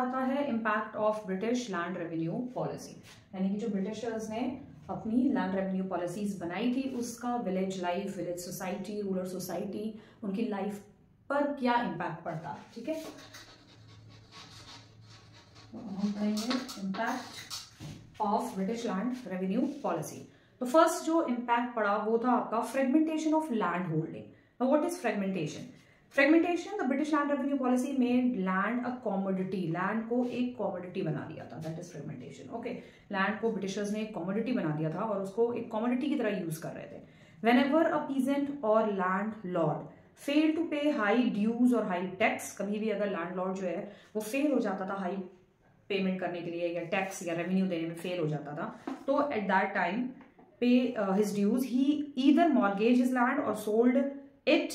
आता है impact of British land revenue policy, यानी कि जो ब्रिटिशर्स ने अपनी लैंड रेवेन्यू पॉलिसीज बनाई थी उसका village life, village society, rural society, उनकी लाइफ पर क्या इम्पैक्ट पड़ता है। ठीक है, तो हम पढ़ेंगे impact of British land revenue policy. तो फर्स्ट जो इम्पैक्ट पड़ा वो था आपका fragmentation of land holding. Now what is fragmentation? Fragmentation, the British land revenue policy made land a commodity. Land को एक commodity बना दिया था. That is fragmentation. Okay. Land को Britishers ने एक commodity बना दिया था और उसको एक commodity की तरह use कर रहे थे. Whenever a peasant or landlord failed to pay high dues or high tax, कभी भी अगर landlord जो है वो fail हो जाता था high payment करने के लिए या tax या revenue देने में fail हो जाता था, तो at that time pay his dues, he either mortgaged his land or sold it,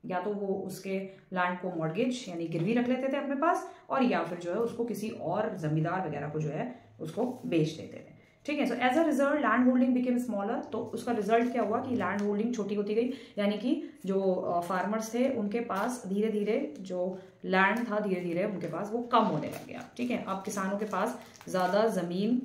या तो वो उसके लैंड को मॉर्गेज यानी गिरवी रख लेते थे अपने पास, और या फिर जो है उसको किसी और जमींदार वगैरह को जो है उसको बेच देते थे। ठीक है, so as a result land holding became smaller. तो उसका रिजल्ट क्या हुआ कि लैंड होल्डिंग छोटी होती गई, यानी कि जो फार्मर्स थे उनके पास धीरे धीरे जो लैंड था धीरे धीरे उनके पास वो कम होने लग गया। ठीक है, अब किसानों के पास ज़्यादा ज़मीन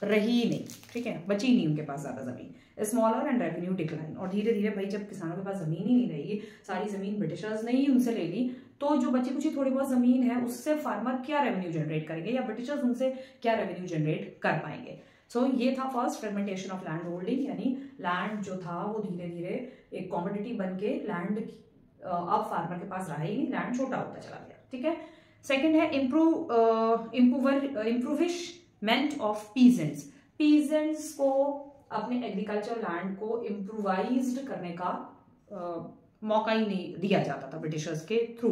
रही नहीं, ठीक है, बची नहीं उनके पास ज़्यादा ज़मीन। स्मॉलर एंड रेवेन्यू डिक्लाइन, और धीरे धीरे भाई जब किसानों के पास ज़मीन ही नहीं रहेगी, सारी ज़मीन ब्रिटिशर्स ने ही उनसे ले ली, तो जो बची कुची थोड़ी बहुत ज़मीन है उससे फार्मर क्या रेवेन्यू जनरेट करेंगे या ब्रिटिशर्स उनसे क्या रेवेन्यू जनरेट कर पाएंगे। सो ये था first fragmentation of land holding, यानी लैंड जो था वो धीरे धीरे एक कॉमोडिटी बन के लैंड अब फार्मर के पास रहा ही नहीं, लैंड छोटा होता चला गया। ठीक है, सेकेंड है इम्प्रूविशमेंट ऑफ पीजेंट्स। पीजेंट्स को अपने एग्रीकल्चर लैंड को इम्प्रूवाइज्ड करने का मौका ही नहीं दिया जाता था ब्रिटिशर्स के थ्रू।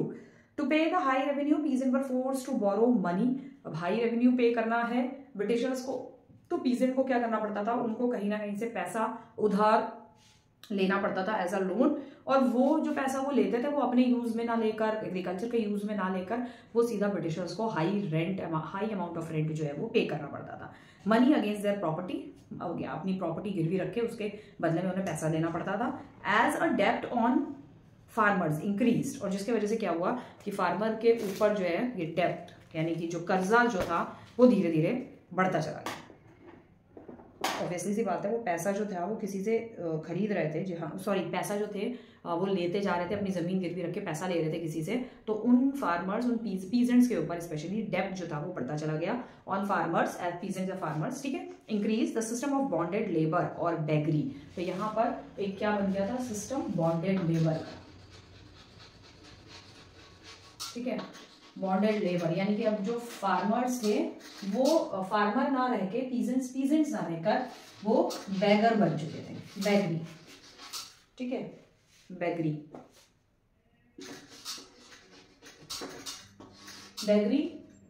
To pay the high revenue peasant were forced to borrow money. अब हाई रेवेन्यू पे करना है ब्रिटिशर्स को, तो पीजेंट को क्या करना पड़ता था, उनको कहीं ना कहीं से पैसा उधार लेना पड़ता था एज अ लोन, और वो जो पैसा वो लेते थे वो अपने यूज में ना लेकर, एग्रीकल्चर के यूज में ना लेकर, वो सीधा ब्रिटिशर्स को हाई अमाउंट ऑफ रेंट जो है वो पे करना पड़ता था। मनी अगेंस्ट देयर प्रॉपर्टी, हो गया अपनी प्रॉपर्टी गिरवी रख के उसके बदले में उन्हें पैसा देना पड़ता था। एज अ डेप्ट ऑन फार्मर्स इंक्रीज्ड, और जिसकी वजह से क्या हुआ कि फार्मर के ऊपर जो है ये डेप्ट यानी कि जो कर्जा जो था वो धीरे धीरे बढ़ता चला गया। ऑब्वियसली सी बात है, वो पैसा जो था वो किसी से खरीद रहे थे, जी हाँ सॉरी, पैसा जो थे वो लेते जा रहे थे, अपनी ज़मीन गिरवी रख के पैसा ले रहे थे किसी से, तो उन फार्मर्स, उन पीजेंट्स के ऊपर स्पेशली डेप्ट जो था वो बढ़ता चला गया ऑन फार्मर्स एज पीजेंट्स या फार्मर्स। ठीक है, increase the system of bonded labour और बेगरी। तो यहाँ पर एक क्या बन गया था, सिस्टम बॉन्डेड लेबर का। ठीक है, बॉन्डेड लेबर यानी कि अब जो फार्मर्स थे वो फार्मर ना रह के पीजेंट्स ना रहकर वो बैगर बन चुके थे, बैगरी। ठीक है, बैगरी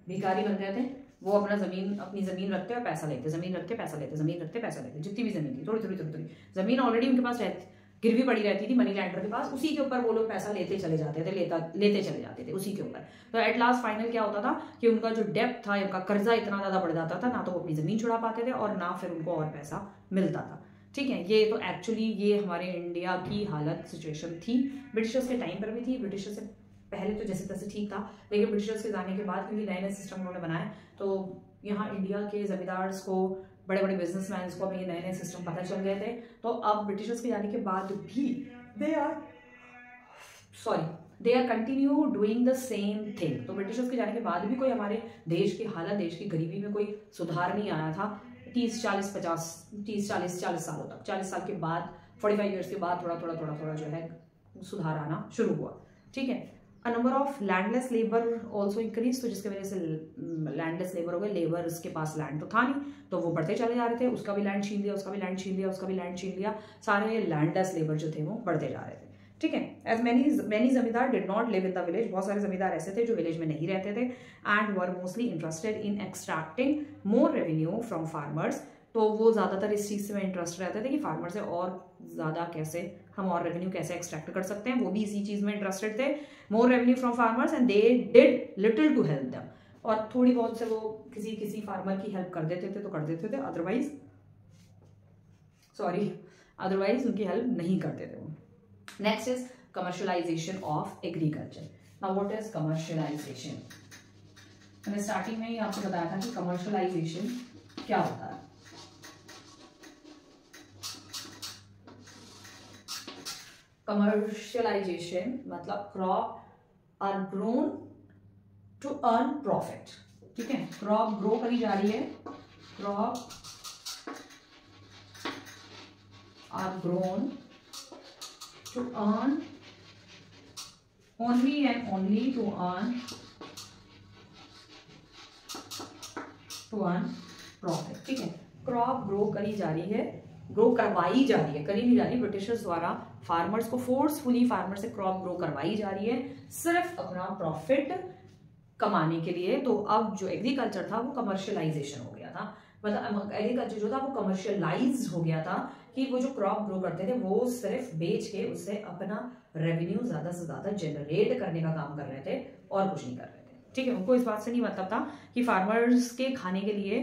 भिखारी बन गए थे। वो अपनी जमीन रखते और पैसा लेते, जमीन रखते पैसा लेते, जमीन रखते पैसा लेते, जितनी भी जमीन थी थोड़ी जमीन ऑलरेडी उनके पास रहती, गिरवी पड़ी रहती थी मनी लैंडर के पास, उसी के ऊपर वो लोग पैसा लेते चले जाते थे, लेते चले जाते थे उसी के ऊपर। तो एट लास्ट फाइनल क्या होता था कि उनका जो डेप्थ था, उनका कर्जा इतना ज्यादा बढ़ जाता था, ना तो वो अपनी जमीन छुड़ा पाते थे और ना फिर उनको और पैसा मिलता था। ठीक है, ये तो एक्चुअली ये हमारे इंडिया की हालत सिचुएशन थी, ब्रिटिशर्स के टाइम पर भी थी, ब्रिटिशर्स से पहले तो जैसे तैसे ठीक था, लेकिन ब्रिटिशर्स के जाने के बाद क्योंकि नए नए सिस्टम उन्होंने बनाए, तो यहाँ इंडिया के जमींदार्स को, बड़े बड़े बिजनेसमैन को भी नए नए सिस्टम पता चल गए थे। तो अब ब्रिटिशर्स के जाने के बाद भी they are continue doing the same thing. तो ब्रिटिशर्स के जाने के बाद भी कोई हमारे देश की हालत, देश की गरीबी में कोई सुधार नहीं आया था। 30-40 सालों तक, 40 साल के बाद, 45 ईयर्स के बाद थोड़ा जो है सुधार आना शुरू हुआ। ठीक है, a number of landless labour also increase, तो जिसकी वजह से लैंडलेस लेबर हो गए, लेबर उसके पास लैंड तो था नहीं, तो वो बढ़ते चले जा रहे थे, उसका भी लैंड छीन लिया, उसका भी लैंड छीन लिया, उसका भी लैंड छीन लिया, सारे लैंडलेस लेबर जो थे वो बढ़ते जा रहे थे। ठीक है, एज मैनी जमींदार did not live in the village, बहुत सारे जमींदार ऐसे थे जो विलेज में नहीं रहते थे, and were mostly interested in extracting more revenue from farmers. तो वो ज़्यादातर इस चीज़ में इंटरेस्ट रहते थे कि फार्मर से और ज़्यादा कैसे हम और रेवेन्यू कैसे एक्सट्रैक्ट कर सकते हैं, वो भी इसी चीज़ में इंटरेस्टेड थे, more revenue from farmers, and they did little to help them, और थोड़ी बहुत से वो किसी फार्मर की हेल्प कर देते थे तो कर देते थे, अदरवाइज उनकी हेल्प नहीं करते थे वो। Next is commercialisation of agriculture. Now what is commercialisation? मैंने स्टार्टिंग में ही आपको बताया था कि कमर्शियलाइजेशन क्या होता है। कमर्शियलाइजेशन मतलब crop are grown to earn profit, ठीक है। क्रॉप ग्रो करी जा रही है, crop are grown to earn only and only to earn profit, ठीक है। क्रॉप ग्रो करी जा रही है, ग्रो करवाई जा रही है, करी नहीं जा रही, ब्रिटिशर्स द्वारा फार्मर्स को फोर्सफुली फार्मर से क्रॉप ग्रो करवाई जा रही है सिर्फ अपना प्रॉफिट कमाने के लिए। तो अब जो एग्रीकल्चर था वो कमर्शियलाइजेशन हो गया था, मतलब एग्रीकल्चर जो था वो कमर्शियलाइज हो गया था कि वो जो क्रॉप ग्रो करते थे वो सिर्फ बेच के उससे अपना रेवेन्यू ज्यादा से ज्यादा जनरेट करने का काम कर रहे थे और कुछ नहीं कर रहे थे, ठीक है। उनको इस बात से नहीं मतलब था कि फार्मर्स के खाने के लिए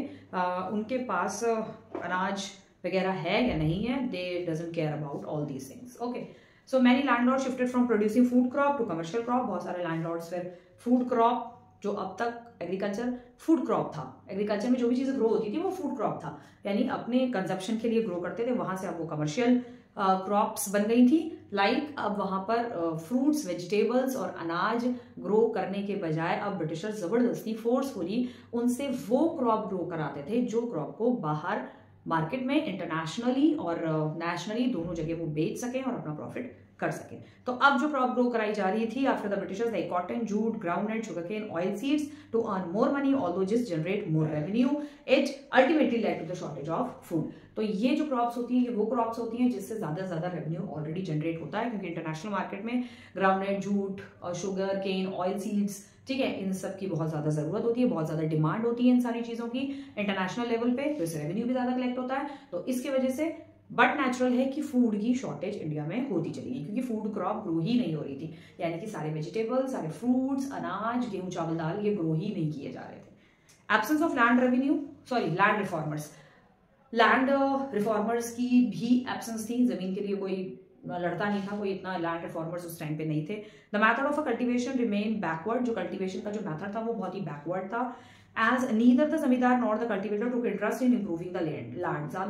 उनके पास अनाज वगैरह है या नहीं है, they doesn't care about all these things, okay. So many landlord shifted from producing food crop to commercial crop. बहुत सारे लैंडलॉर्ड्स फिर फूड क्रॉप, जो अब तक एग्रीकल्चर फूड क्रॉप था, एग्रीकल्चर में जो भी चीजें ग्रो होती थी वो फूड क्रॉप था, यानी अपने कंजप्शन के लिए ग्रो करते थे, वहां से अब वो कमर्शियल क्रॉप्स बन गई थी। लाइक अब वहां पर फ्रूट्स, वेजिटेबल्स और अनाज ग्रो करने के बजाय अब ब्रिटिशर्स जबरदस्ती फोर्सफुली उनसे वो क्रॉप ग्रो कराते थे जो क्रॉप को बाहर मार्केट में इंटरनेशनली और नेशनली दोनों जगह वो बेच सके और अपना प्रॉफिट कर सके। तो अब जो क्रॉप ग्रो कराई जा रही थी after the Britishers, like cotton, jute, groundnut, sugarcane, oil seeds to earn more money although जिस generate more revenue, it ultimately led to the shortage of food. तो ये जो क्रॉप्स होती है ये वो क्रॉप्स होती हैं जिससे ज्यादा से ज्यादा रेवेन्यू ऑलरेडी जनरेट होता है, क्योंकि इंटरनेशनल मार्केट में groundnut, jute, sugar cane, oil seeds, ठीक है, इन सब की बहुत ज्यादा जरूरत होती है, बहुत ज्यादा डिमांड होती है इन सारी चीजों की इंटरनेशनल लेवल पे, तो इससे रेवेन्यू भी ज्यादा कलेक्ट होता है। तो इसकी वजह से बट नेचुरल है कि फूड की शॉर्टेज इंडिया में होती चली गई, क्योंकि फूड क्रॉप ग्रो ही नहीं हो रही थी, यानी कि सारे वेजिटेबल्स, सारे फ्रूट्स, अनाज, गेहूं, चावल, दाल ये ग्रो ही नहीं किए जा रहे थे। Absence of land revenue, sorry land reformers, land reformers की भी एब्सेंस थी, जमीन के लिए कोई लड़ता नहीं था, कोई इतना लैंड रिफॉर्मर्स उस टाइम पे नहीं थे। The method of a cultivation remain backward, जो कल्टीवेशन का जो मैथड था वो बहुत ही बैकवर्ड था। As neither the जमींदार nor the cultivator took interest in improving the land,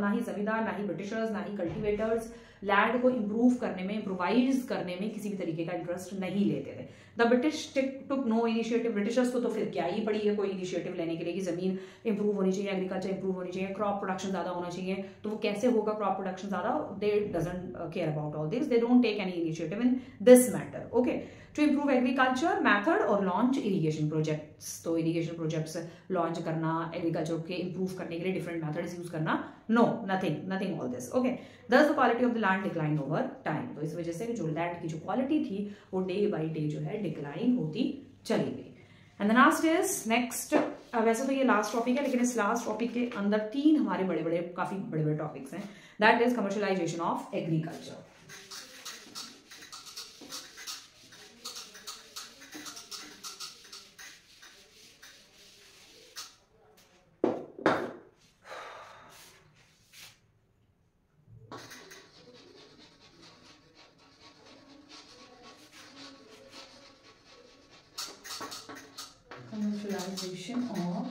ना ही जमींदार, ना ही ब्रिटिशर्स, ना ही कल्टिवेटर्स लैंड को इंप्रूव करने में, इम्प्रोवाइज करने में किसी भी तरीके का इंटरेस्ट नहीं लेते थे। The British took no initiative, Britishers को तो फिर क्या ही पड़ी है कोई इनिशिएटिव लेने के लिए कि जमीन इंप्रूव होनी चाहिए, एग्रीकल्चर इंप्रूव होनी चाहिए, क्रॉप प्रोडक्शन ज्यादा होना चाहिए, तो वो कैसे होगा क्रॉप प्रोडक्शन ज्यादा, they doesn't care about all this, they don't take any initiative in this matter, okay. To improve agriculture method और लॉन्च इरिगेशन प्रोजेक्ट्स, तो इरिगेशन प्रोजेक्ट्स लॉन्च करना, एग्रीकल्चर के इंप्रूव करने के लिए डिफरेंट मेथड्स यूज करना, no, nothing all this, okay. Thus the quality of the land decline over time, तो इस वजह से जो लैंड की जो क्वालिटी थी वो डे बाई डे जो है डिक्लाइन होती चली गई। And the last is next, वैसे तो ये लास्ट टॉपिक है लेकिन इस लास्ट टॉपिक के अंदर तीन हमारे काफी बड़े बड़े टॉपिक्स हैं, that is commercialisation of agriculture. Commercialization of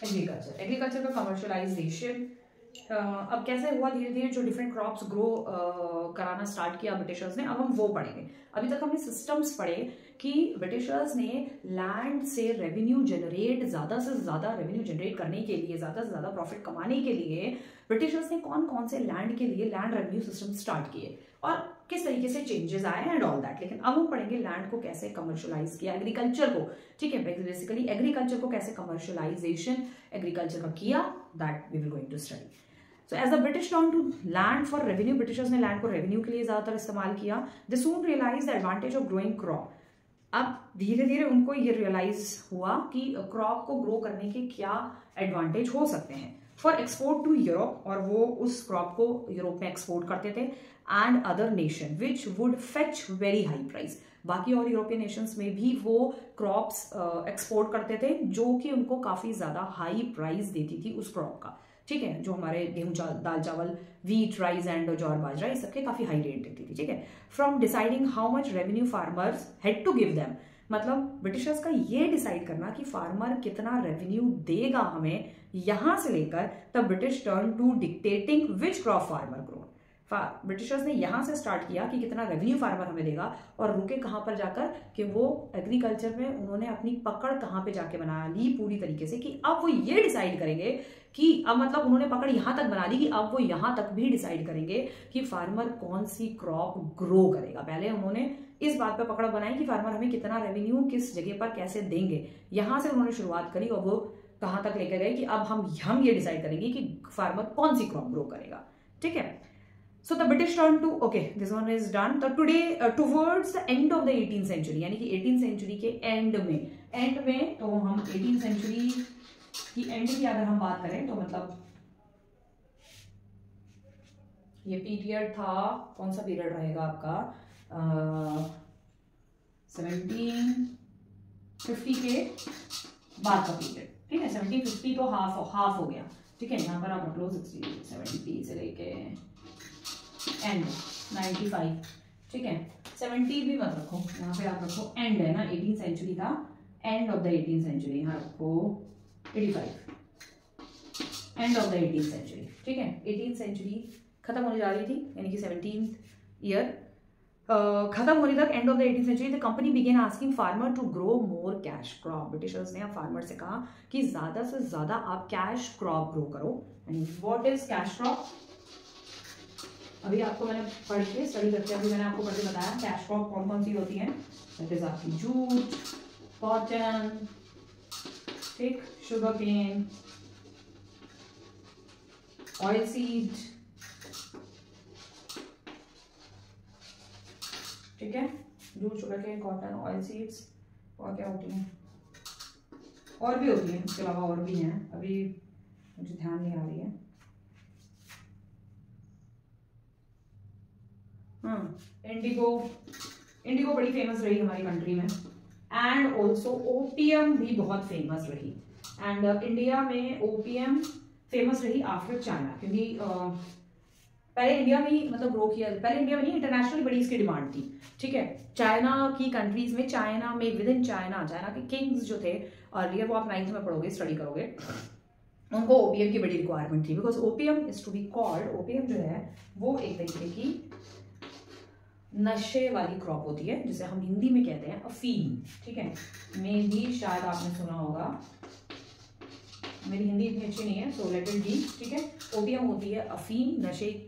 agriculture का कमर्शियलाइजेशन अब कैसे हुआ, धीरे धीरे जो डिफरेंट क्रॉप्स ग्रो कराना स्टार्ट किया ब्रिटिशर्स ने, अब हम वो पढ़ेंगे। अभी तक हमने सिस्टम्स पढ़े कि ब्रिटिशर्स ने लैंड से रेवेन्यू जनरेट, ज्यादा से ज्यादा रेवेन्यू जनरेट करने के लिए, ज्यादा से ज्यादा प्रॉफिट कमाने के लिए ब्रिटिशर्स ने कौन कौन से लैंड के लिए लैंड रेवेन्यू सिस्टम स्टार्ट किए और किस तरीके से चेंजेस आए एंड ऑल दैट। लेकिन अब हम पढ़ेंगे लैंड को कैसे कमर्शियलाइज किया, एग्रीकल्चर को, ठीक है, बेसिकली एग्रीकल्चर को कैसे कमर्शियलाइजेशन एग्रीकल्चर का किया, that we will going to study. So as the British turned to land for revenue, Britishers ने लैंड को रेवेन्यू के लिए ज्यादातर इस्तेमाल किया। They soon realized the advantage of growing crop. अब धीरे धीरे उनको ये रियलाइज हुआ कि क्रॉप को ग्रो करने के क्या एडवांटेज हो सकते हैं फॉर एक्सपोर्ट टू यूरोप, और वो उस क्रॉप को यूरोप में एक्सपोर्ट करते थे, and other nation which would fetch very high price. बाकी और यूरोपियन नेशंस में भी वो क्रॉप्स एक्सपोर्ट करते थे जो कि उनको काफी ज्यादा हाई प्राइस देती थी उस क्रॉप का, ठीक है, जो हमारे गेहूं, दाल, चावल, wheat, rice and jowar, bajra, इस सबके काफी हाई रेट देती थी, ठीक है। From deciding how much revenue farmers had to give them, मतलब ब्रिटिशर्स का ये डिसाइड करना कि फार्मर कितना रेवेन्यू देगा हमें, यहां से लेकर the British turn to dictating which crop farmer grow. Britishers ने यहां से स्टार्ट किया कि कितना रेवेन्यू फार्मर हमें देगा, और रुके कहां पर जाकर कि वो एग्रीकल्चर में उन्होंने अपनी पकड़ कहां पे जाके बना ली पूरी तरीके से कि अब वो ये डिसाइड करेंगे कि अब मतलब उन्होंने पकड़ यहां तक बना ली कि अब वो यहां तक भी डिसाइड करेंगे कि फार्मर कौन सी क्रॉप ग्रो करेगा। पहले उन्होंने इस बात पे पकड़ बनाई कि फार्मर हमें कितना रेवेन्यू किस जगह पर कैसे देंगे, यहां से उन्होंने शुरुआत करी और वो कहां तक लेकर गए कि अब हम ये डिसाइड करेंगे कि फार्मर कौन सी क्रॉप ग्रो करेगा। ठीक है, so the British turn to, okay, this one is done. तो today towards the end of the 18th century, यानी कि 18th century के एंड में तो हम 18th century की एंड की अगर हम बात करें तो मतलब ये पीरियड था, कौन सा पीरियड रहेगा आपका, 1750 के बाद का पीरियड। ठीक है, 1750 तो हाफ हो गया। ठीक है, यहाँ पर आप रख लो 70 से लेके एंड 95। ठीक है, 70 भी मत रखो, यहाँ पे आप रखो एंड है ना 18th सेंचुरी का, and of the 18th century, यहाँ रखो 85, and of the 18th century. ठीक है, 18th सेंचुरी खत्म होने जा रही थी, यानी कि 17th ईयर खत्म होने तक, end of the 18th century the company began asking farmer to grow more cash crop. Britishers ने अब फार्मर से कहा कि ज्यादा से ज्यादा आप कैश क्रॉप ग्रो करो। And what is cash crop? अभी आपको मैंने पढ़ के स्टडी करके अभी मैंने आपको पढ़ के बताया कैश क्रॉप कौन कौन सी होती है। दैट इज आपकी जूट, कॉटन, ठीक, शुगर केन, ऑयल सीड, ठीक है, jute, sugar cane, cotton, oil seeds, और क्या होती हैं, और भी होती हैं, इसके अलावा और भी हैं, अभी मुझे ध्यान नहीं आ रही है। इंडिगो बड़ी फेमस रही हमारी कंट्री में, एंड ऑल्सो ओपियम भी बहुत फेमस रही। एंड इंडिया में ओपियम फेमस रही आफ्टर चाइना, क्योंकि पहले इंडिया में ही मतलब ग्रो किया, पहले इंडिया में नहीं इंटरनेशनली बड़ी इसकी डिमांड थी। ठीक है, चाइना की कंट्रीज में, चाइना में विद इन चाइना के किंग्स जो थे अर्लियर, वो आप 9th में पढ़ोगे, स्टडी करोगे, उनको ओपियम की बड़ी रिक्वायरमेंट थी, because opium is to be called, opium जो है वो एक तरीके की नशे वाली क्रॉप होती है, जिसे हम हिंदी में कहते हैं अफीम। ठीक है, मे भी शायद आपने सुना होगा, मेरी हिंदी इतनी अच्छी नहीं है, सो लेट इट बी। ठीक है, ओपियम होती है अफीम, नशे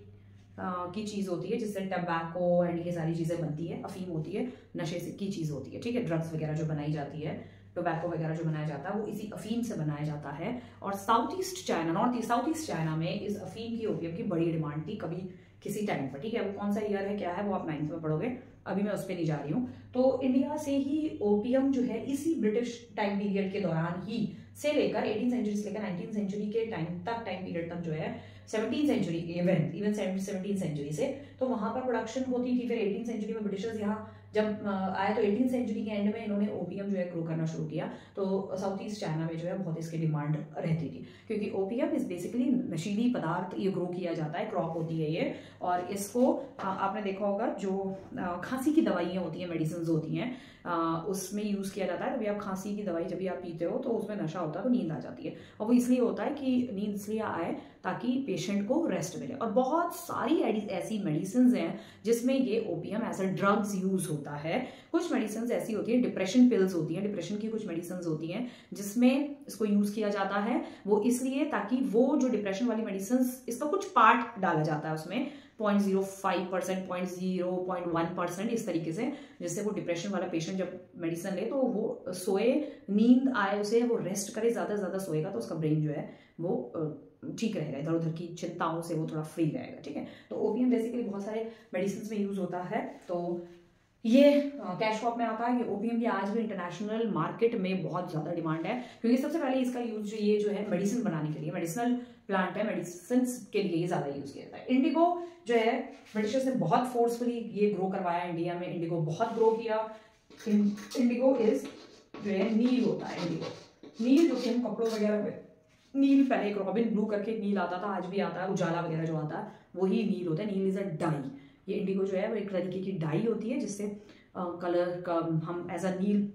की चीज होती है जिससे टबैको एंड ये सारी चीजें बनती है। अफीम होती है नशे की चीज होती है। ठीक है, ड्रग्स वगैरह जो बनाई जाती है, टोबैको वगैरह जो बनाया जाता है, वो इसी अफीम से बनाया जाता है। और साउथ ईस्ट चाइना में इस अफीम की, ओपियम की बड़ी डिमांड थी कभी किसी टाइम पर। ठीक है, वो कौन सा ईयर है क्या है वो आप 9th में पढ़ोगे, अभी मैं उस पर नहीं जा रही हूँ। तो इंडिया से ही ओपियम जो है इसी ब्रिटिश टाइम पीरियड के दौरान ही से लेकर 18th सेंचुरी से लेकर 19th सेंचुरी के टाइम पीरियड तक जो है 17th century even 17th century से, तो वहां पर प्रोडक्शन होती थी। फिर 18th सेंचुरी में ब्रिटिशर्स यहाँ जब आए तो 18th सेंचुरी के एंड में इन्होंने ओपियम जो है ग्रो करना शुरू किया। तो साउथ ईस्ट चाइना में जो है बहुत इसकी डिमांड रहती थी, क्योंकि ओपियम इज बेसिकली नशीली पदार्थ, ये ग्रो किया जाता है, क्रॉप होती है ये। और इसको आपने देखा होगा जो खांसी की दवाइयाँ होती हैं, मेडिसिन होती हैं, उसमें यूज किया जाता है। कभी आप खांसी की दवाई जब भी आप पीते हो तो उसमें नशा होता है तो नींद आ जाती है, और वो इसलिए होता है कि नींद इसलिए आए ताकि पेशेंट को रेस्ट मिले। और बहुत सारी ऐसी मेडिसिन हैं जिसमें ये opium as a drugs use होता है। कुछ मेडिसिन ऐसी होती है, डिप्रेशन पिल्स होती हैं, डिप्रेशन की कुछ मेडिसिन होती हैं जिसमें इसको यूज किया जाता है, वो इसलिए ताकि वो जो डिप्रेशन वाली मेडिसिन, इसका कुछ पार्ट डाला जाता है उसमें 0.05%, 0.1% इस तरीके से, जिससे वो डिप्रेशन वाला पेशेंट जब मेडिसिन ले तो वो सोए, नींद आए उसे, वो रेस्ट करे, ज्यादा से ज्यादा सोएगा तो उसका ब्रेन जो है वो ठीक रहेगा, इधर उधर की चिंताओं से वो थोड़ा फ्री रहेगा। ठीक है, तो ओपियम बेसिकली बहुत सारे मेडिसिन में यूज होता है। तो ये कैश क्रॉप में आता है। ये ओपियम की आज भी इंटरनेशनल मार्केट में बहुत ज्यादा डिमांड है, क्योंकि सबसे पहले इसका यूज ये जो है मेडिसिन बनाने के लिए, मेडिसिनल प्लांट है, मेडिसिन के लिए ये ज्यादा यूज किया जाता है। इंडिगो जो है ब्रिटिशर्स ने बहुत फोर्सफुली ये ग्रो करवाया इंडिया में, इंडिगो बहुत ग्रो किया। इंडिगो इज जो है नील होता है, इंडिगो नील जो कि हम कपड़ों वगैरह में, नील पहले एक रॉबिन ब्लू करके एक नील आता था, आज भी आता है, उजाला वगैरह जो आता है वही नील होता है। नील इज अ डाई। ये इंडिगो जो है वो एक तरीके की डाई होती है जिससे कलर का हम एज अ नील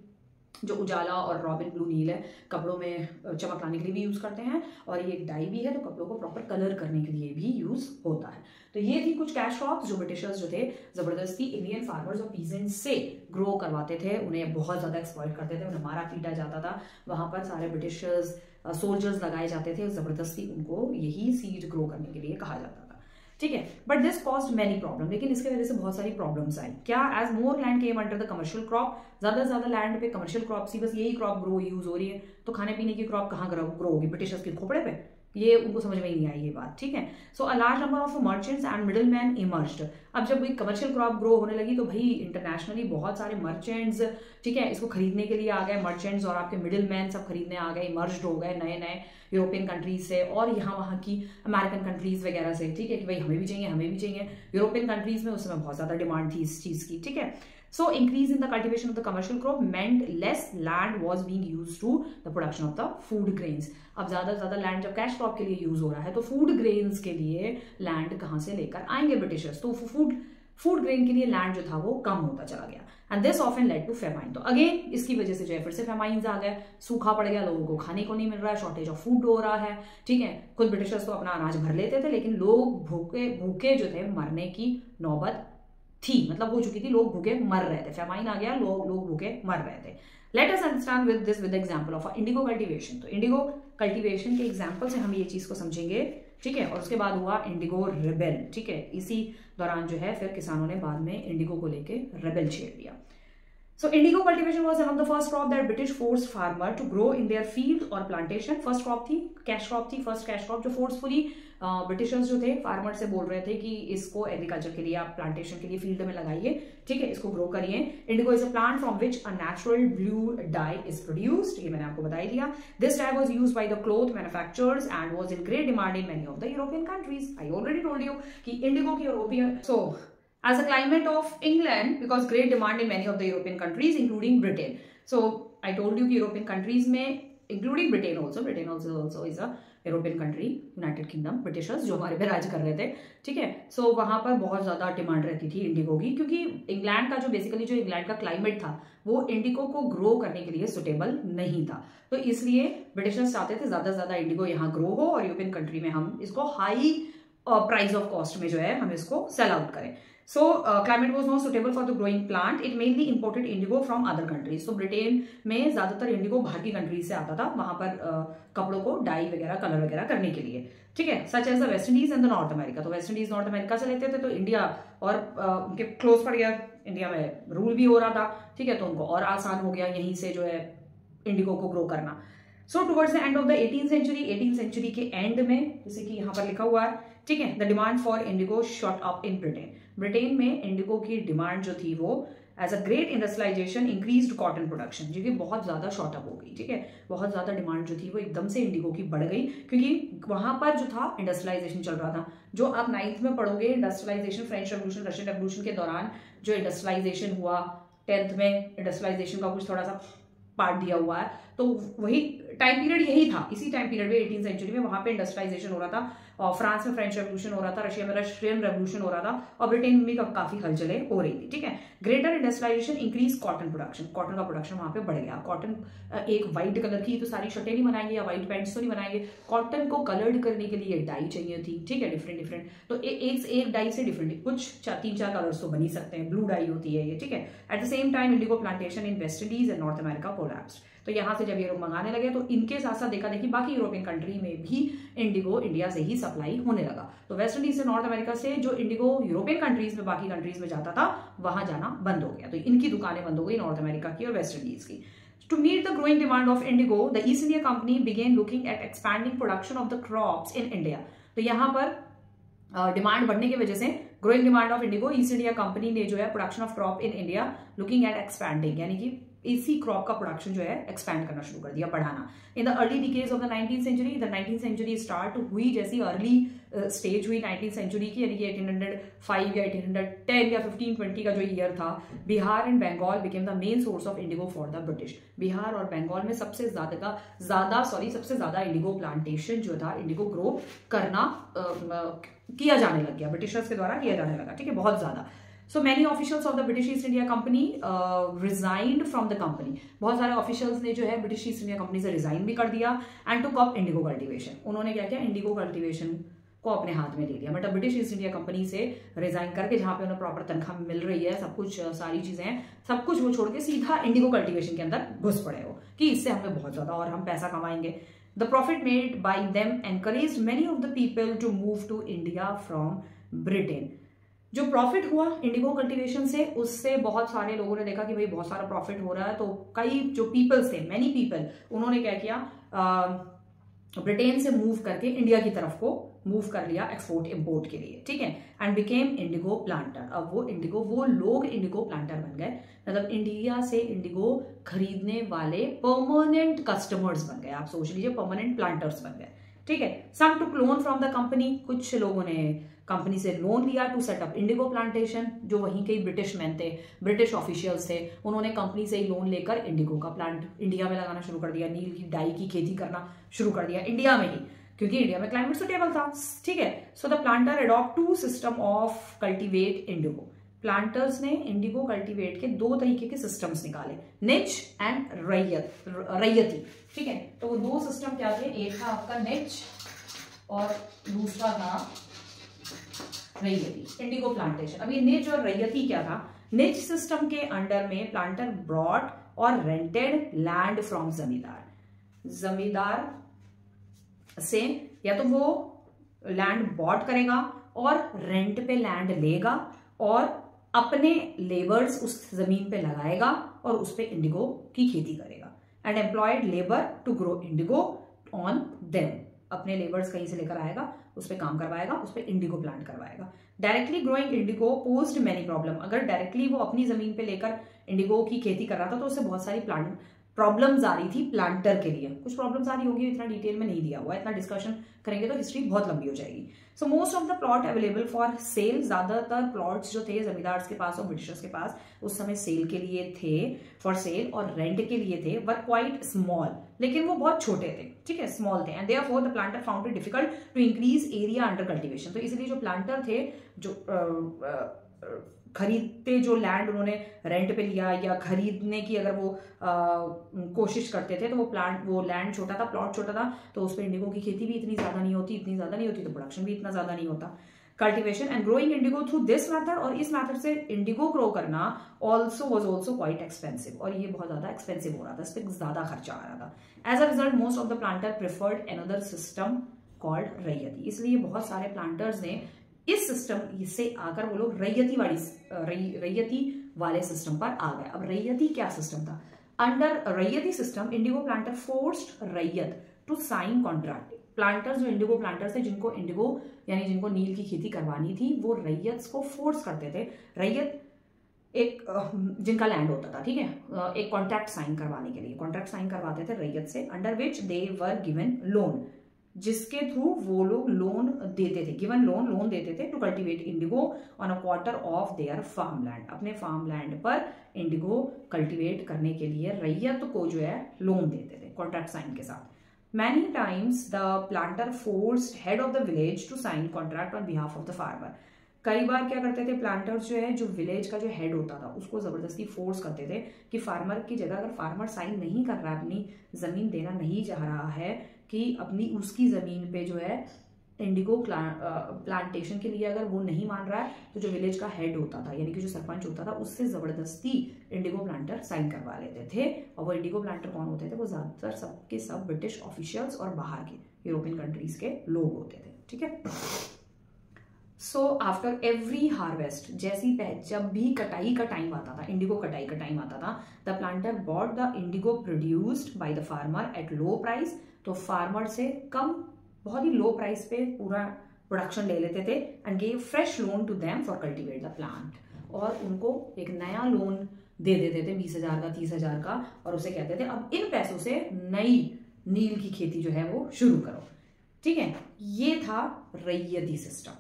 जो उजाला और रॉबिन ब्लू नील है, कपड़ों में चमक लाने के लिए भी यूज़ करते हैं, और ये एक डाई भी है तो कपड़ों को प्रॉपर कलर करने के लिए भी यूज़ होता है। तो ये थी कुछ कैश क्रॉप्स जो ब्रिटिशर्स जो थे ज़बरदस्ती इंडियन फार्मर्स और पीजेंट्स से ग्रो करवाते थे, उन्हें बहुत ज़्यादा एक्सप्लॉइट करते थे, उन्हें मारा पीटा जाता था, वहाँ पर सारे ब्रिटिशर्स सोल्जर्स लगाए जाते थे, ज़बरदस्ती उनको यही सीड ग्रो करने के लिए कहा जाता था, ठीक है। But this cost many problem, लेकिन इसके वजह से बहुत सारी प्रॉब्लम्स आई। क्या? As more land came under the commercial crop, ज्यादा से ज्यादा लैंड पे कमर्शियल क्रॉप सी, बस यही क्रॉप ग्रो यूज हो रही है, तो खाने पीने की क्रॉप कहाँ ग्रो होगी? ब्रिटिशर्स के खोपड़े पे? ये उनको समझ में ही नहीं आई ये बात, ठीक है। So a large number of merchants and middle man emerged. अब जब कोई कमर्शियल क्रॉप ग्रो होने लगी तो भाई इंटरनेशनली बहुत सारे मर्चेंट्स, ठीक है, इसको खरीदने के लिए आ गए मर्चेंट्स, और आपके मिडिल मैन सब खरीदने आ गए, इमर्ज्ड हो गए नए नए यूरोपियन कंट्रीज से और यहाँ वहाँ की अमेरिकन कंट्रीज वगैरह से, ठीक है, कि भाई हमें भी चाहिए हमें भी चाहिए। यूरोपियन कंट्रीज में उस समय बहुत ज्यादा डिमांड थी इस चीज की, ठीक है। So increase in the cultivation of the commercial crop meant less land was being used to the production of the food grains. अब ज्यादा से ज्यादा लैंड जब कैश क्रॉप के लिए यूज हो रहा है तो फूड ग्रेन्स के लिए लैंड कहाँ से लेकर आएंगे ब्रिटिशर्स? तो फूड ग्रेन के लिए लैंड जो था वो कम होता चला गया, and this often led to famine. तो अगेन इसकी वजह से जो है फिर से फेमाइन्स आ गए, सूखा पड़ गया, लोगों को खाने को नहीं मिल रहा है, शॉर्टेज ऑफ फूड हो रहा है, ठीक है। खुद ब्रिटिशर्स तो अपना अनाज भर लेते थे, लेकिन लोग भूखे जो थे मरने की नौबत थी, मतलब हो चुकी थी, लोग भूखे मर रहे थे, फेमाइन आ गया, लोग भूखे मर रहे थे। Let us understand with this with example of Indigo cultivation. तो इंडिगो कल्टीवेशन के एग्जांपल से हम ये चीज को समझेंगे, ठीक है। और उसके बाद हुआ इंडिगो रेबेल, ठीक है। इसी दौरान जो है फिर किसानों ने बाद में इंडिगो को लेके रेबेल छेड़ दिया। So indigo cultivation was among the first crop that British forced farmer to grow in their field or plantation. First crop थी, cash crop थी, first cash crop जो forcefully ब्रिटिशर्स जो थे फार्मर से बोल रहे थे कि इसको एग्रीकल्चर के लिए आप प्लांटेशन के लिए फील्ड में लगाइए, ठीक है, इसको ग्रो करिए। Indigo is a plant from which a natural blue dye is produced, ये मैंने आपको बता ही दिया। This dye was used by the cloth manufacturers and was in great demand in many of the European countries. I already told you कि indigo की European as a climate of England because great demand in many of the European countries including Britain. So I told you कि European countries में including Britain also is a European country, United Kingdom, Britishers जो हमारे पे राज कर रहे थे, ठीक है। सो वहाँ पर बहुत ज्यादा डिमांड रहती थी इंडिगो की, क्योंकि इंग्लैंड का जो बेसिकली जो इंग्लैंड का क्लाइमेट था वो इंडिगो को ग्रो करने के लिए सुटेबल नहीं था, तो इसलिए ब्रिटिशर्स चाहते थे ज्यादा से ज्यादा इंडिगो यहाँ ग्रो हो और यूरोपियन कंट्री में हम इसको हाई प्राइस ऑफ कॉस्ट में जो है हम इसको सेल आउट करें। So climate was not suitable for the growing plant. It mainly imported indigo from other countries. So Britain में ज्यादातर इंडिगो बाहर की कंट्रीज से आता था, वहां पर कपड़ों को डाई वगैरह कलर वगैरह करने के लिए, ठीक है। Such as the West Indies and the North America. तो वेस्ट इंडीज नॉर्थ अमेरिका से लेते थे, तो इंडिया और उनके क्लोज पड़ गया, इंडिया में रूल भी हो रहा था, ठीक है, तो उनको और आसान हो गया यहीं से जो है इंडिगो को ग्रो करना। So towards the end of the 18th century के एंड में, जैसे कि यहाँ पर लिखा हुआ है, ठीक है, the demand for indigo shot up in Britain में इंडिगो की डिमांड जो थी वो as a great industrialisation increased cotton production, जो कि बहुत ज्यादा शॉर्ट अप हो गई, ठीक है। बहुत ज्यादा डिमांड जो थी वो एकदम से इंडिगो की बढ़ गई, क्योंकि वहां पर जो था इंडस्ट्रियलाइजेशन चल रहा था। जो आप 9th में पढ़ोगे industrialisation, French revolution, Russian revolution के दौरान जो इंडस्ट्रियलाइजेशन हुआ, 10th में इंडस्ट्रियलाइजेशन का कुछ थोड़ा सा पार्ट दिया हुआ है, तो वही टाइम पीरियड यही था, इसी टाइम पीरियड में 18th सेंचुरी में वहां पे इंडस्ट्रियलाइजेशन हो रहा था, और फ्रांस में फ्रेंच रेवोल्यूशन हो रहा था, रशिया में रशियन रेवोल्यूशन हो रहा था, और ब्रिटेन में काफी हलचलें हो रही थी, ठीक है। Greater industrialisation increase cotton production, cotton का प्रोडक्शन वहां पे बढ़ गया। कॉटन एक व्हाइट कलर की तो सारी शर्टें नहीं बनाएंगे या व्हाइट पैंट्स तो नहीं बनाएंगे, कॉटन को कलर्ड करने के लिए डाई चाहिए थी, ठीक है, डिफरेंट, तो एक डाई से डिफरेंट कुछ 3-4 कलर्स तो बनी सकते हैं, ब्लू डाई होती है ये, ठीक है। At the same time Indigo plantation in waste Indies and north America collapsed. तो यहाँ से जब ये लोग मंगाने लगे तो इनके साथ साथ देखा देखी बाकी यूरोपियन कंट्री में भी इंडिगो इंडिया से ही सप्लाई होने लगा। तो वेस्ट इंडीज से नॉर्थ अमेरिका से जो इंडिगो यूरोपियन कंट्रीज में बाकी कंट्रीज में जाता था वहां जाना बंद हो गया, तो इनकी दुकानें बंद हो गई, नॉर्थ अमेरिका की और वेस्ट इंडीज की। To meet the growing demand of indigo, the East India Company began looking at expanding production of the crops in India. तो यहाँ पर डिमांड बढ़ने की वजह से growing demand of Indigo, east India company ने जो है production of crop in India looking at expanding, यानी कि इसी क्रॉप का प्रोडक्शन जो है एक्सपैंड करना शुरू कर दिया, बढ़ाना। In the early decades of the 19th century, the 19th century start हुई जैसी अर्ली स्टेज हुई 19th century की, यानी कि 1805 या 1810 या 1520 का जो ईयर था, Bihar and Bengal became the main source of indigo for the British. Bihar और बंगाल में सबसे ज्यादा इंडिगो प्लांटेशन जो था, इंडिगो ग्रो करना किया जाने लग गया, ब्रिटिशर्स के द्वारा किया जाने लगा, ठीक है, बहुत ज्यादा। So many officials of the British East India Company resigned from the company, बहुत सारे ऑफिशियल्स ने जो है ब्रिटिश ईस्ट इंडिया कंपनी से रिजाइन भी कर दिया and took up indigo cultivation, उन्होंने क्या किया, इंडिगो कल्टीवेशन को अपने हाथ में ले लिया। मतलब ब्रिटिश ईस्ट इंडिया कंपनी से रिजाइन करके, जहां पे उन्हें प्रॉपर तनख्वाह मिल रही है, सब कुछ सारी चीजें हैं, सब कुछ वो छोड़ के सीधा इंडिगो कल्टीवेशन के अंदर घुस पड़े हो कि इससे हमें बहुत ज्यादा और हम पैसा कमाएंगे। The profit made by them encouraged many of the people to move to India from Britain. जो प्रॉफिट हुआ इंडिगो कल्टीवेशन से, उससे बहुत सारे लोगों ने देखा कि भाई बहुत सारा प्रॉफिट हो रहा है, तो कई जो पीपल्स थे, मैनी पीपल, उन्होंने क्या किया, ब्रिटेन से मूव करके इंडिया की तरफ को मूव कर लिया एक्सपोर्ट इंपोर्ट के लिए, ठीक है, एंड बिकेम इंडिगो प्लांटर। अब वो लोग इंडिगो प्लांटर बन गए, मतलब इंडिया से इंडिगो खरीदने वाले परमानेंट कस्टमर्स बन गए। आप सोच लीजिए, परमानेंट प्लांटर्स बन गए, ठीक है। सम टुक लोन फ्रॉम द कंपनी, कुछ लोगों ने कंपनी से लोन लिया टू सेटअप इंडिगो प्लांटेशन। जो वहीं के ब्रिटिश मैन थे, ब्रिटिश ऑफिशियल्स थे, उन्होंने कंपनी से ही लोन लेकर इंडिगो का प्लांट इंडिया में लगाना शुरू कर दिया, नील की डाई की खेती करना शुरू कर दिया इंडिया में ही, क्योंकि इंडिया में क्लाइमेट सुटेबल था, ठीक है। So the planter adopt two system of cultivate indigo. Planters ने इंडिगो कल्टीवेट के दो तरीके के सिस्टम्स निकाले, निच एंड रैयती, ठीक है। तो वो दो सिस्टम क्या थे, एक था आपका निच और दूसरा था रैयती, इंडिगो प्लांटेशन। अभी निच और रैयती क्या था, निच सिस्टम के अंडर में प्लांटर ब्रॉट और रेंटेड लैंड फ्रॉम जमींदार से, या तो वो लैंड बॉट करेगा और रेंट पे लैंड लेगा और अपने लेबर्स उस जमीन पे लगाएगा और उस पे इंडिगो की खेती करेगा, and employed labour to grow indigo on them. अपने लेबर्स कहीं से लेकर आएगा, उस पर काम करवाएगा, उस पर इंडिगो प्लांट करवाएगा। Directly growing Indigo posed many problem. अगर डायरेक्टली वो अपनी जमीन पे लेकर इंडिगो की खेती कर रहा था तो उससे बहुत सारी प्रॉब्लम्स आ रही थी प्लांटर के लिए। कुछ प्रॉब्लम्स आ रही होगी, इतना डिटेल में नहीं दिया हुआ है, इतना डिस्कशन करेंगे तो हिस्ट्री बहुत लंबी हो जाएगी। So most of the plot available for sale, ज्यादातर प्लॉट्स जो थे जमींदार के पास और ब्रिटिशर्स के पास उस समय सेल के लिए थे, फॉर सेल और रेंट के लिए थे, वर क्वाइट स्मॉल, लेकिन वो बहुत छोटे थे, ठीक है, स्मॉल थे, and therefore the planter found it difficult to increase area under cultivation. तो इसलिए जो प्लांटर थे, जो खरीदते, जो लैंड उन्होंने रेंट पे लिया या खरीदने की अगर वो कोशिश करते थे, तो वो लैंड छोटा था, प्लॉट छोटा था, तो उस पर इंडिगो की खेती भी इतनी ज्यादा नहीं होती, तो प्रोडक्शन भी इतना ज्यादा नहीं होता। Cultivation and growing Indigo through this method, और इस मेथड से इंडिगो ग्रो करना also was also quite expensive, और ये बहुत ज्यादा एक्सपेंसिव हो रहा था, इस पर ज्यादा खर्चा आ रहा था। As a result most of the planter preferred another system called raiyati. इसलिए बहुत सारे प्लांटर्स ने इस सिस्टम से आकर वो लोग रैयती वाले सिस्टम पर आ गए। अब रैयती क्या सिस्टम था? Under raiyati system indigo planter forced raiyat to sign contract. Planters जो इंडिगो प्लांटर्स थे, जिनको इंडिगो यानी जिनको नील की खेती करवानी थी, वो रैयत को फोर्स करते थे। रैयत एक जिनका लैंड होता था, ठीक है, एक कॉन्ट्रैक्ट साइन करवाने के लिए कॉन्ट्रैक्ट साइन करवाते थे रैयत से, under which they were given loan, जिसके थ्रू वो लोग लोन देते थे, गिवन लोन देते थे to cultivate indigo on a quarter of their farm land. अपने फार्म लैंड पर इंडिगो कल्टीवेट करने के लिए रैयत को जो है लोन देते थे कॉन्ट्रैक्ट साइन के साथ। Many times the planter forced head of the village to sign contract on behalf of the farmer. कई बार क्या करते थे प्लांटर्स, जो है जो विलेज का जो हेड होता था उसको जबरदस्ती फोर्स करते थे कि फार्मर की जगह, अगर फार्मर साइन नहीं कर रहा है, अपनी जमीन देना नहीं चाह रहा है, कि अपनी उसकी जमीन पे जो है इंडिगो प्लांटेशन के लिए अगर वो नहीं मान रहा है, तो जो विलेज का हेड होता था यानी कि जो सरपंच होता था, उससे जबरदस्ती इंडिगो प्लांटर साइन करवा लेते थे। और वो इंडिगो प्लांटर कौन होते थे? वो ज्यादातर सबके सब ब्रिटिश ऑफिशियल्स और बाहर के यूरोपियन कंट्रीज के लोग होते थे, ठीक है। सो आफ्टर एवरी हार्वेस्ट, जब भी कटाई का टाइम आता था, इंडिगो कटाई का टाइम आता था, the planter bought the Indigo produced by the farmer at low price. तो फार्मर से कम, बहुत ही लो प्राइस पे पूरा प्रोडक्शन ले लेते थे, and gave fresh loan to them for cultivate the plant. और उनको एक नया लोन दे देते थे 20,000 का, 30,000 का, और उसे कहते थे अब इन पैसों से नई नील की खेती जो है वो शुरू करो, ठीक है। ये था raiyati system,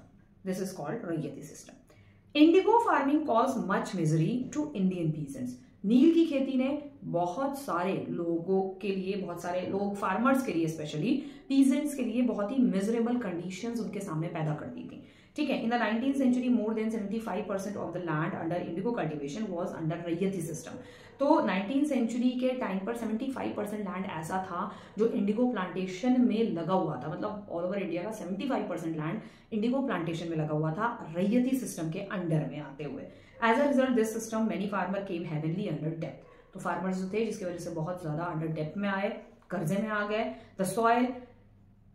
this is called raiyati system. Indigo farming cause much misery to Indian peasants. नील की खेती ने बहुत सारे लोगों के लिए, बहुत सारे लोग, फार्मर्स के लिए, स्पेशली पीजेंट्स के लिए बहुत ही मिजरेबल कंडीशंस उनके सामने पैदा कर दी थी, ठीक है। In the 19th century more than 75% of the land under indigo cultivation was under raiyati system. तो 19th सेंचुरी के टाइम पर 75% लैंड ऐसा था जो इंडिगो प्लांटेशन में लगा हुआ था, मतलब ऑल ओवर इंडिया का 75% लैंड इंडिगो प्लांटेशन में लगा हुआ था, रैयती सिस्टम के अंडर में आते हुए। As a result this system many farmer came heavily under depth. तो फार्मर्स जो थे जिसकी वजह से बहुत ज्यादा अंडर डेप्थ में आए, कर्जे में आ गए। The soil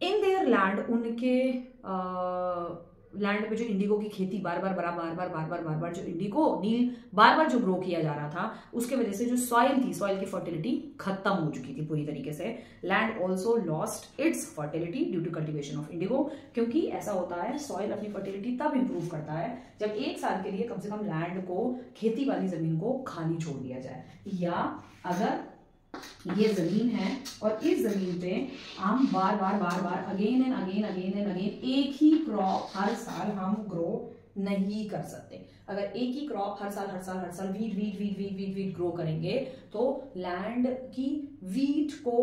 in their land, उनके लैंड पे जो इंडिगो की खेती बार बार जो इंडिगो नील बार बार जो ग्रो किया जा रहा था, उसके वजह से जो सॉइल थी, सॉइल की फर्टिलिटी खत्म हो चुकी थी पूरी तरीके से। Land also lost its fertility due to cultivation of indigo, क्योंकि ऐसा होता है सॉइल अपनी फर्टिलिटी तब इंप्रूव करता है जब एक साल के लिए कम से कम लैंड को, खेती वाली जमीन को खाली छोड़ दिया जाए, या अगर ये जमीन है और इस जमीन पे हम बार बार अगेन एंड अगेन एक ही क्रॉप हर साल हम ग्रो नहीं कर सकते। अगर एक ही क्रॉप हर साल वीट ग्रो करेंगे तो लैंड की वीट को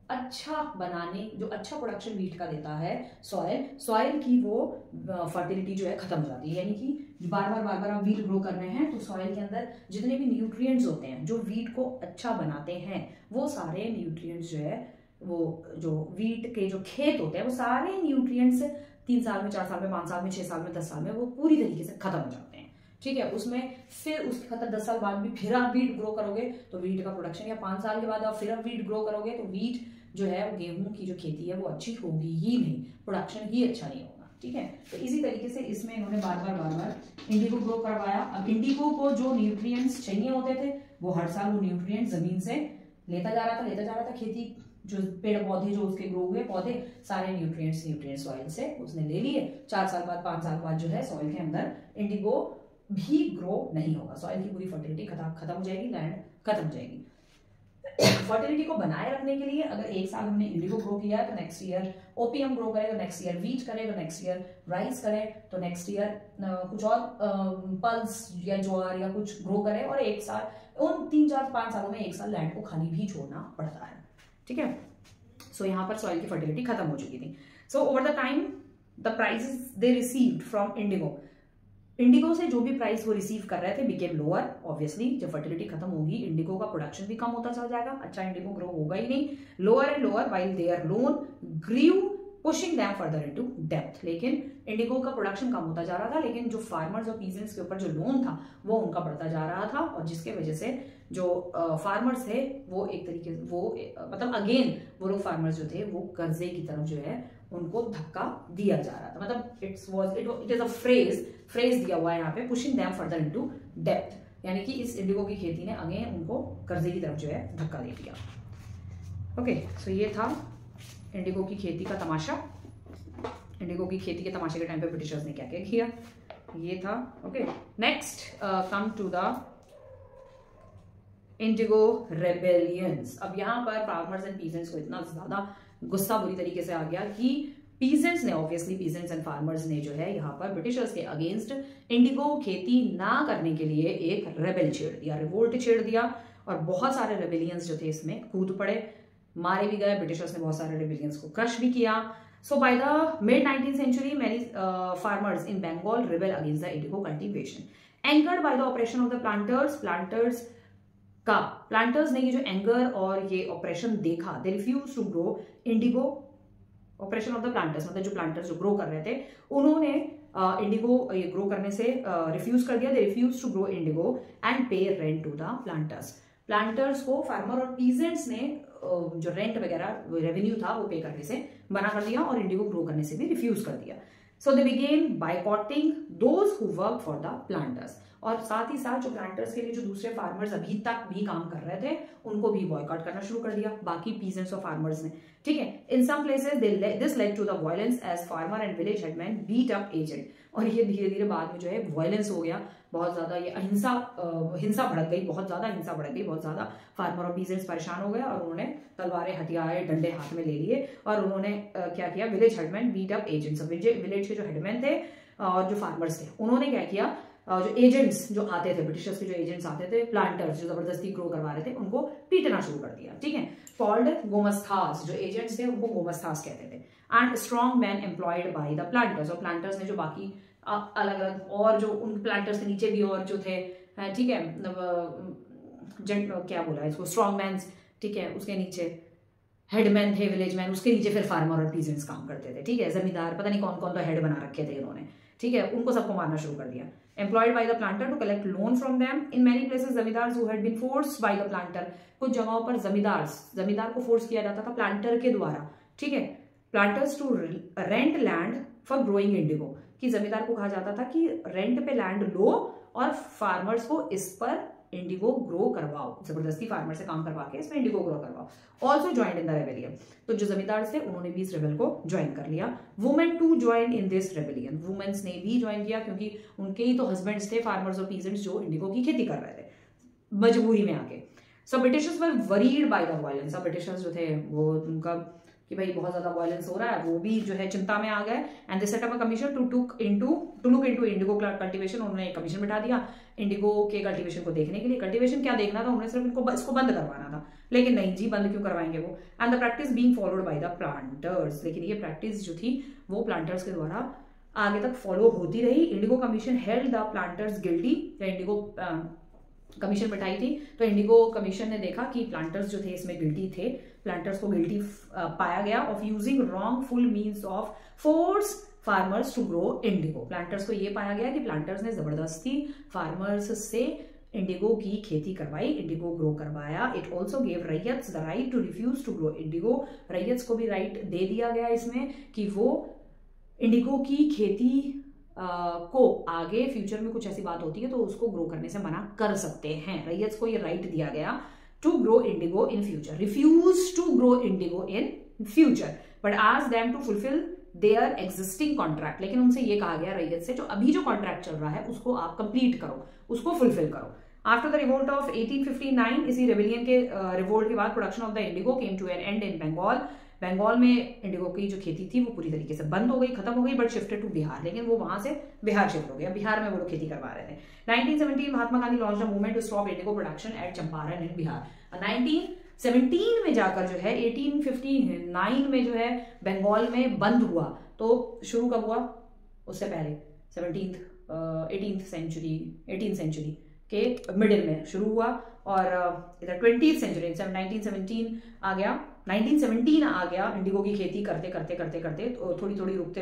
अच्छा बनाने, जो अच्छा प्रोडक्शन वीट का देता है सॉइल की वो फर्टिलिटी जो है खत्म हो जाती है। यानी कि बार बार आप वीट ग्रो कर रहे हैं तो सॉइल के अंदर जितने भी न्यूट्रिएंट्स होते हैं जो वीट को अच्छा बनाते हैं, वो सारे न्यूट्रिएंट्स जो है, वो जो वीट के जो खेत होते हैं, वो सारे न्यूट्रिएंट्स 3 साल में, 4 साल में, 5 साल में, 6 साल में, 10 साल में वो पूरी तरीके से खत्म हो जाते हैं। ठीक है। उसमें फिर उसके खत्म 10 साल बाद भी फिर आप वीट ग्रो करोगे तो वीट का प्रोडक्शन, या 5 साल के बाद आप फिर वीट ग्रो करोगे तो वीट जो है, गेहूं की जो खेती है वो अच्छी होगी ही नहीं, प्रोडक्शन ही अच्छा नहीं होगा। ठीक है। तो इसी तरीके से इसमें इन्होंने बार बार इंडिगो ग्रो करवाया। अब इंडिगो को जो न्यूट्रिएंट्स चाहिए होते थे वो हर साल वो न्यूट्रिएंट जमीन से लेता जा रहा था। खेती जो पेड़ पौधे जो उसके ग्रो हुए पौधे, सारे न्यूट्रिएंट सॉइल से उसने ले लिए। 4 साल बाद, 5 साल बाद जो है सॉइल के अंदर इंडिगो भी ग्रो नहीं होगा, सॉइल की पूरी फर्टिलिटी खत्म हो जाएगी, लैंड खत्म हो जाएगी। फर्टिलिटी को बनाए रखने के लिए अगर एक साल हमने इंडिगो ग्रो किया है तो नेक्स्ट ईयर ओपीएम ग्रो करें, तो नेक्स्ट ईयर वीट करें, तो नेक्स्ट ईयर राइस करें, तो नेक्स्ट ईयर कुछ और पल्स या ज्वार या कुछ ग्रो करें, और एक साल उन 3, 4, 5 सालों में एक साल लैंड को खाली भी छोड़ना पड़ता है। ठीक है। सो यहाँ पर सॉइल की फर्टिलिटी खत्म हो चुकी थी। So over the time the prices they received from Indigo से जो भी प्राइस वो रिसीव कर रहे थे बिकेम लोअर। ऑब्वियसली जब फर्टिलिटी खत्म होगी इंडिगो का प्रोडक्शन भी कम होता चला जाएगा, अच्छा इंडिगो ग्रो होगा ही नहीं। Lower and lower while their loan grew pushing them further into depth. लेकिन इंडिगो का प्रोडक्शन कम होता जा रहा था, लेकिन जो फार्मर्स और पीजेंट्स के ऊपर जो लोन था वो उनका बढ़ता जा रहा था, और जिसके वजह से जो फार्मर्स थे वो एक तरीके से वो मतलब अगेन वो लोग फार्मर्स जो थे वो कर्जे की तरफ जो है उनको धक्का दिया जा रहा था। मतलब इट इज अ फ्रेज दिया हुआ है यहाँ पे, pushing them further into depth, यानी कि इस इंडिगो की खेती ने अगेन उनको कर्जे की तरफ जो है धक्का दे दिया। ओके, सो ये था इंडिगो की खेती का तमाशा। इंडिगो की खेती के तमाशे के टाइम पे ब्रिटिशर्स ने क्या क्या किया, ये था। Okay, next come to the indigo rebellions. अब यहाँ पर फार्मर्स एंड पीजेंट्स को इतना ज्यादा गुस्सा बुरी तरीके से आ गया कि पीजेंट्स ने, ऑब्वियसली पीजेंट्स एंड फार्मर्स ने जो है यहाँ पर ब्रिटिशर्स के अगेंस्ट इंडिगो खेती ना करने के लिए एक रेबेल छेड़ दिया, रिवोल्ट छेड़ दिया, और बहुत सारे रेबेलियंस जो थे इसमें कूद पड़े, मारे भी गए। ब्रिटिशर्स ने बहुत सारे रेबेलियंस को क्रश भी किया। So by the mid 19th century many farmers in Bengal rebel against the indigo cultivation, angered by the oppression of the planters ने ये जो एंगर और ये ऑपरेशन देखा, they refuse to grow indigo. Operation of the planters मतलब जो planters जो grow कर रहे थे उन्होंने इंडिगो ये ग्रो करने से रिफ्यूज कर दिया। They refuse to grow indigo and pay rent to the planters को फार्मर और पीजेंट्स ने जो रेंट वगैरह रेवेन्यू था वो पे करने से मना कर दिया, और इंडिगो ग्रो करने से भी रिफ्यूज कर दिया। So they began boycotting those who work for the planters, और साथ ही साथ जो प्लांटर्स के लिए जो दूसरे फार्मर्स अभी तक भी काम कर रहे थे उनको भी बॉयकॉट करना शुरू कर दिया, बाकी पीजेंट्स और फार्मर्स ने। ठीक है। In some places this led to the violence as farmer and village headman beat up agent, और ये धीरे धीरे बाद में जो है वायलेंस हो गया, बहुत ज्यादा ये हिंसा भड़क गई, बहुत ज्यादा हिंसा भड़क गई, बहुत ज्यादा फार्मर और पीजेंट्स परेशान हो गए, और उन्होंने तलवारें, हथियार, डंडे हाथ में ले लिए, और उन्होंने क्या किया, village headman beat up agents, village के जो हेडमैन थे और जो फार्मर्स थे उन्होंने क्या किया, जो एजेंट्स जो आते थे, ब्रिटिशर्स के जो एजेंट्स आते थे, प्लांटर्स जो जबरदस्ती ग्रो करवा रहे थे, उनको पीटना शुरू कर दिया। ठीक है। कॉल्ड गोमस्थास, जो एजेंट्स थे उनको गोमस्थास कहते थे। And strong man employed by the planters, और प्लांटर्स ने जो बाकी अलग अलग और जो उन प्लांटर्स के नीचे भी और जो थे, ठीक है, क्या बोला इसको, स्ट्रॉन्ग मैन, ठीक है, उसके नीचे हेडमैन थे, विलेज मैन, उसके नीचे फिर फार्मर और पीजेंट्स काम करते थे, ठीक है, जमींदार, पता नहीं कौन कौन तो हेड बना रखे थे इन्होंने, ठीक है, उनको सबको मारना शुरू कर दिया। Employed by the planter to collect loan from them in many places zamindars who had been forced by the planter, कुछ जगहों पर जमींदार को फोर्स किया जाता था प्लांटर के द्वारा, ठीक है, planters to rent land for growing indigo, कि जमींदार को कहा जाता था कि रेंट पे लैंड लो और फार्मर्स को इस पर इंडिगो ग्रो करवाओ, जबरदस्ती फार्मर से काम करवा के इसमें इंडिगो ग्रो करवाओ। Also join in the rebellion, तो जो जमींदार थे उन्होंने भी इस रेबेल को ज्वाइन कर लिया। Women to join in this rebellion, womens ने भी ज्वाइन किया क्योंकि उनके ही तो हस्बैंड्स थे फार्मर्स और पीजेंट्स जो इंडिगो की खेती कर रहे थे मजबूरी में आके। So Britishers were worried by the violence, अब ब्रिटिशर्स जो थे वो उनका कि भाई बहुत ज्यादा वायलेंस हो रहा है, वो भी जो है चिंता में आ गए। And they set up a commission to look into indigo cultivation, उन्होंने एक कमीशन बिठा दिया इंडिगो के कल्टीवेशन को देखने के लिए। कल्टीवेशन क्या देखना था, उन्होंने सिर्फ इसको बंद करवाना था, लेकिन नहीं जी, बंद क्यों करवाएंगे वो। And the practice being followed by the planters, लेकिन ये प्रैक्टिस जो थी वो प्लांटर्स के द्वारा आगे तक फॉलो होती रही। Indigo commission held the planters guilty, Indigo commission बिठाई थी तो इंडिगो कमीशन ने देखा कि प्लांटर्स जो थे इसमें गिल्टी थे, प्लांटर्स को गिल्टी पाया गया of using wrongful means of force farmers to grow indigo. Planters को ये पाया गया कि प्लांटर्स ने जबरदस्ती फार्मर्स से इंडिगो की खेती करवाई, इंडिगो ग्रो करवाया। It also gave raiyats the right to refuse to grow indigo, raiyats को भी राइट दे दिया गया इसमें कि वो इंडिगो की खेती को आगे फ्यूचर में कुछ ऐसी बात होती है तो उसको ग्रो करने से मना कर सकते हैं। रैयत्स को ये राइट दिया गया to grow indigo in future, refuse to grow indigo in future but ask them to fulfil their existing contract, लेकिन उनसे ये कहा गया रैयत से जो अभी जो कॉन्ट्रैक्ट चल रहा है उसको आप कंप्लीट करो, उसको फुलफिल करो। आफ्टर द रिवोल्ट ऑफ 1859, इसी रेबेलियन के रिवोल्ट के बाद production of the indigo came to an end in Bengal. Bengal में इंडिगो की जो खेती थी वो पूरी तरीके से बंद हो गई, खत्म हो गई, बट शिफ्टेड टू बिहार, लेकिन वो वहां से बिहार शिफ्ट हो गया, बिहार में वो लोग खेती करवा रहे थे। 1917 Mahatma Gandhi launch the movement to stop indigo production at Champaran in Bihar. 1917 में जाकर जो है 1859 में जो है बंगाल में बंद हुआ, तो शुरू कब हुआ, उससे पहले 18th सेंचुरी के मिडिल में शुरू हुआ और इधर 20th सेंचुरी 1917 आ गया, 1917 आ गया। इंडिगो की खेती करते तो थोड़ी रुकते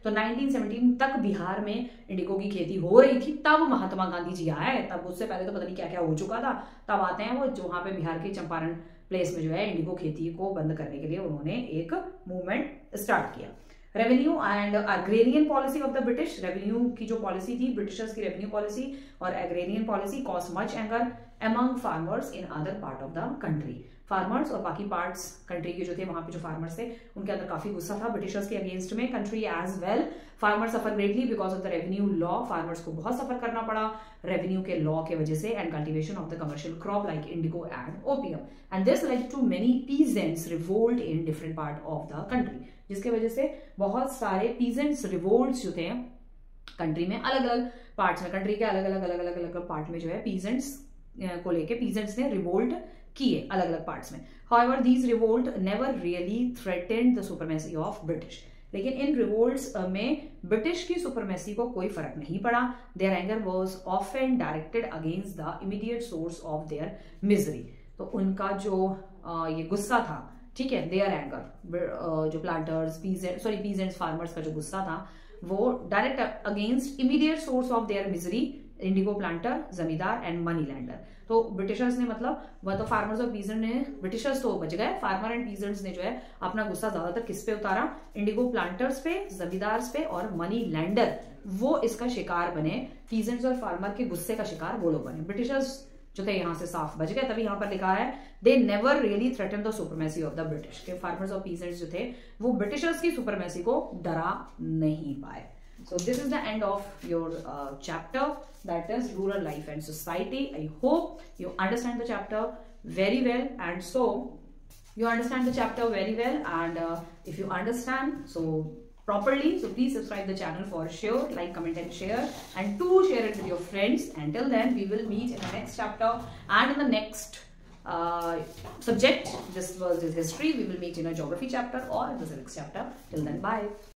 तो 1917 तक बिहार में इंडिगो की खेती हो रही थी, तब महात्मा गांधी जी आए। तब उससे पहले तो पता नहीं क्या क्या हो चुका था, तब आते हैं वो जो वहां पे बिहार के चंपारण प्लेस में जो है इंडिगो खेती को बंद करने के लिए उन्होंने एक मूवमेंट स्टार्ट किया। Revenue and agrarian policy of the British, revenue की जो पॉलिसी थी ब्रिटिशर्स की, रेवेन्यू पॉलिसी और agrarian policy cause much anger among farmers in other part of the country। Farmers और बाकी पार्ट्स कंट्री के जो थे वहां पे जो फार्मर्स थे उनके अंदर काफी गुस्सा था ब्रिटिशर्स के अगेंस्ट में। Country as well, farmers suffer greatly because of the revenue law, farmers को बहुत सफर करना पड़ा रेवेन्यू के लॉ के वजह से, and cultivation of the commercial crop like indigo and opium, and this led to many peasants revolt in different part of the country, जिसके वजह से बहुत सारे पीजेंट्स रिवोल्ट जो थे कंट्री में अलग अलग पार्ट्स में, कंट्री के अलग अलग पार्ट में जो है पीजेंट्स को लेके पीजेंट्स ने रिवोल्ट किए अलग अलग पार्ट्स में। However, these revolt never really threatened the supremacy of British, लेकिन इन रिवोल्ट्स में ब्रिटिश की सुपरमेसी को कोई फर्क नहीं पड़ा। Their anger was often directed against the immediate source of their misery, तो उनका जो ये गुस्सा था, ठीक है, their anger, जो प्लांटर्स पीजेंट्स फार्मर्स का जो गुस्सा था वो direct against immediate source of their misery, Indigo planter, जमींदार एंड मनी लैंडर। तो ब्रिटिशर्स ने मतलब वह तो फार्मर्स और पीजेंट ने, ब्रिटिशर्स तो बच गए, फार्मर एंड पीजेंट्स ने जो है अपना गुस्सा ज्यादातर किस पे उतारा, इंडिगो प्लांटर्स पे, जमींदार्स पे और मनी लैंडर, वो इसका शिकार बने। पीजेंट्स और फार्मर के गुस्से का शिकार वो लोग बने। ब्रिटिशर्स जो थे यहाँ से साफ बच गए, तभी यहाँ पर लिखा है they never really threaten the supremacy of the British, के फार्मर्स और पीजेंट्स जो थे वो ब्रिटिशर्स की सुपरमेसी को डरा नहीं पाए। So this is the end of your chapter, that is rural life and society. I hope you understand the chapter very well, and so you understand the chapter very well, and if you understand so properly, so please subscribe the channel for sure, like, comment and share, and do share it with your friends. Until then, we will meet in the next chapter and in the next subject. This was history. We will meet in a geography chapter or in the civics chapter. Till then, bye.